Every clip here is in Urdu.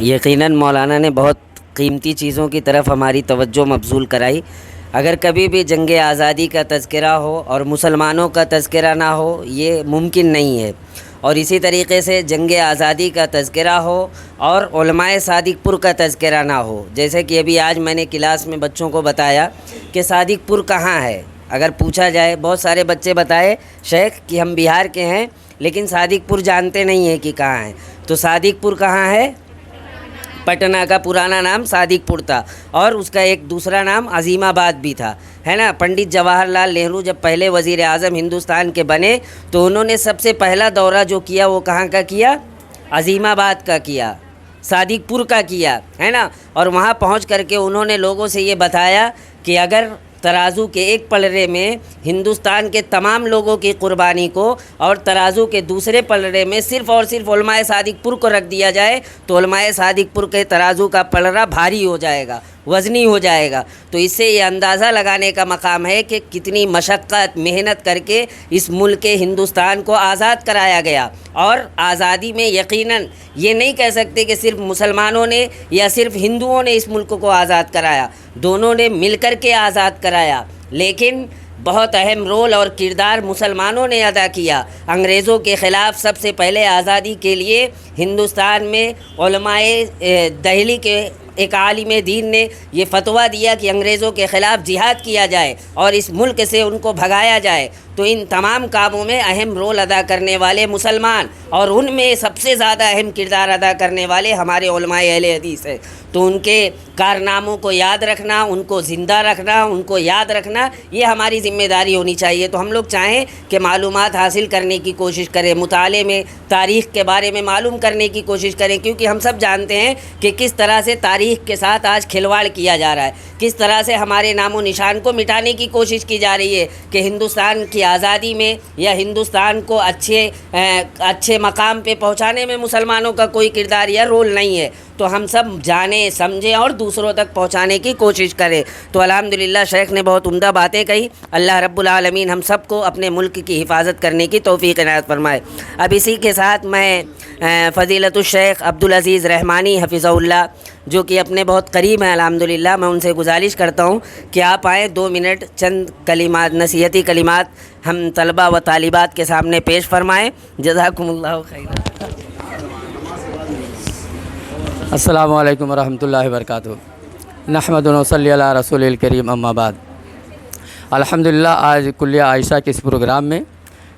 یقیناً مولانا نے بہت قیمتی چیزوں کی طرف ہماری توجہ مبذول کرائی۔ اگر کبھی بھی جنگ آزادی کا تذکرہ ہو اور مسلمانوں کا تذکرہ نہ ہو یہ ممکن نہیں ہے، اور اسی طریقے سے جنگ آزادی کا تذکرہ ہو اور علماء صادق پور کا تذکرہ نہ ہو۔ جیسے کہ ابھی آج میں نے کلاس میں بچوں کو بتایا کہ صادق پور کہاں ہے۔ اگر پوچھا جائے، بہت سارے بچے بتائے شیخ کہ ہم بہار کے ہیں لیکن صادق پور جانتے نہیں ہیں کہ کہاں ہے۔ تو صادق پور کہاں ہے؟ پٹنہ کا پرانا نام صادق پور تھا، اور اس کا ایک دوسرا نام عظیم آباد بھی تھا، ہے نا۔ پنڈت جواہر لال نہرو جب پہلے وزیر اعظم ہندوستان کے بنے تو انہوں نے سب سے پہلا دورہ جو کیا وہ کہاں کا کیا؟ عظیم آباد کا کیا، صادق پور کا کیا، ہے نا۔ اور وہاں پہنچ کر کے انہوں نے لوگوں سے یہ بتایا کہ اگر ترازو کے ایک پلڑے میں ہندوستان کے تمام لوگوں کی قربانی کو اور ترازو کے دوسرے پلڑے میں صرف اور صرف علماء صادق پور کو رکھ دیا جائے تو علماء صادق پور کے ترازو کا پلڑا بھاری ہو جائے گا، وزنی ہو جائے گا۔ تو اس سے یہ اندازہ لگانے کا مقام ہے کہ کتنی مشقت محنت کر کے اس ملک ہندوستان کو آزاد کرایا گیا۔ اور آزادی میں یقیناً یہ نہیں کہہ سکتے کہ صرف مسلمانوں نے یا صرف ہندوؤں نے اس ملک کو آزاد کرایا، دونوں نے مل کر کے آزاد کرایا، لیکن بہت اہم رول اور کردار مسلمانوں نے ادا کیا۔ انگریزوں کے خلاف سب سے پہلے آزادی کے لیے ہندوستان میں علماء دہلی کے ایک عالم دین نے یہ فتویٰ دیا کہ انگریزوں کے خلاف جہاد کیا جائے اور اس ملک سے ان کو بھگایا جائے۔ تو ان تمام کاموں میں اہم رول ادا کرنے والے مسلمان، اور ان میں سب سے زیادہ اہم کردار ادا کرنے والے ہمارے علماء اہل حدیث ہیں۔ تو ان کے کارناموں کو یاد رکھنا، ان کو زندہ رکھنا، ان کو یاد رکھنا، یہ ہماری ذمہ داری ہونی چاہیے۔ تو ہم لوگ چاہیں کہ معلومات حاصل کرنے کی کوشش کریں، مطالعے میں تاریخ کے بارے میں معلوم کرنے کی کوشش کریں، کیونکہ ہم سب جانتے ہیں کہ کس طرح سے تاریخ کے ساتھ آج کھلواڑ کیا جا رہا ہے، کس طرح سے ہمارے نام و نشان کو مٹانے کی کوشش کی جا رہی ہے کہ ہندوستان کی آزادی میں یا ہندوستان کو اچھے مقام پہ پہنچانے میں مسلمانوں کا کوئی کردار یا رول نہیں ہے۔ تو ہم سب جانیں سمجھیں اور دوسروں تک پہنچانے کی کوشش کریں۔ تو الحمدللہ شیخ نے بہت عمدہ باتیں کہی۔ اللہ رب العالمین ہم سب کو اپنے ملک کی حفاظت کرنے کی توفیق عنایت فرمائے۔ اب اسی کے ساتھ میں فضیلت الشیخ عبدالعزیز رحمانی حفظہ اللہ، جو کہ اپنے بہت قریب ہیں الحمدللہ، میں ان سے گزارش کرتا ہوں کہ آپ آئیں 2 منٹ چند کلمات، نصیحتی کلمات ہم طلبہ و طالبات کے سامنے پیش فرمائیں۔ جزاکم اللہ خیرا۔ السلام علیکم ورحمۃ اللہ وبرکاتہ۔ نحمد و نصلی علی رسول الکریم، اما بعد۔ الحمدللہ آج کلیہ عائشہ کے اس پروگرام میں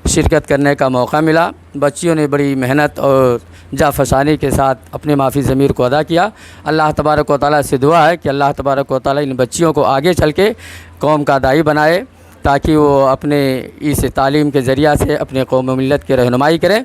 شرکت کرنے کا موقع ملا۔ بچیوں نے بڑی محنت اور جافشانی کے ساتھ اپنے معافی ضمیر کو ادا کیا۔ اللہ تبارک و تعالیٰ سے دعا ہے کہ اللہ تبارک و تعالیٰ ان بچیوں کو آگے چل کے قوم کا داعی بنائے، تاکہ وہ اپنے اس تعلیم کے ذریعہ سے اپنے قوم و ملت کی رہنمائی کریں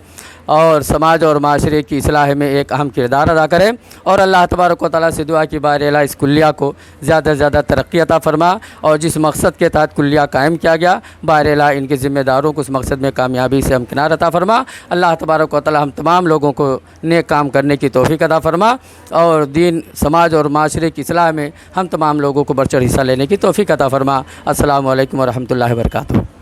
اور سماج اور معاشرے کی اصلاح میں ایک اہم کردار ادا کریں۔ اور اللہ تبارک و تعالیٰ سے دعا کی بار الہ اس کلیہ کو زیادہ سے زیادہ ترقی عطا فرما، اور جس مقصد کے تحت کلیہ قائم کیا گیا بار الہ ان کے ذمہ داروں کو اس مقصد میں کامیابی سے ہمکنار عطا فرما۔ اللہ تبارک و تعالیٰ ہم تمام لوگوں کو نیک کام کرنے کی توفیق عطا فرما، اور دین، سماج اور معاشرے کی اصلاح میں ہم تمام لوگوں کو بڑھ چڑھ حصہ لینے کی توفیق عطا فرما۔ السلام علیکم ورحمۃ اللہ وبرکاتہ۔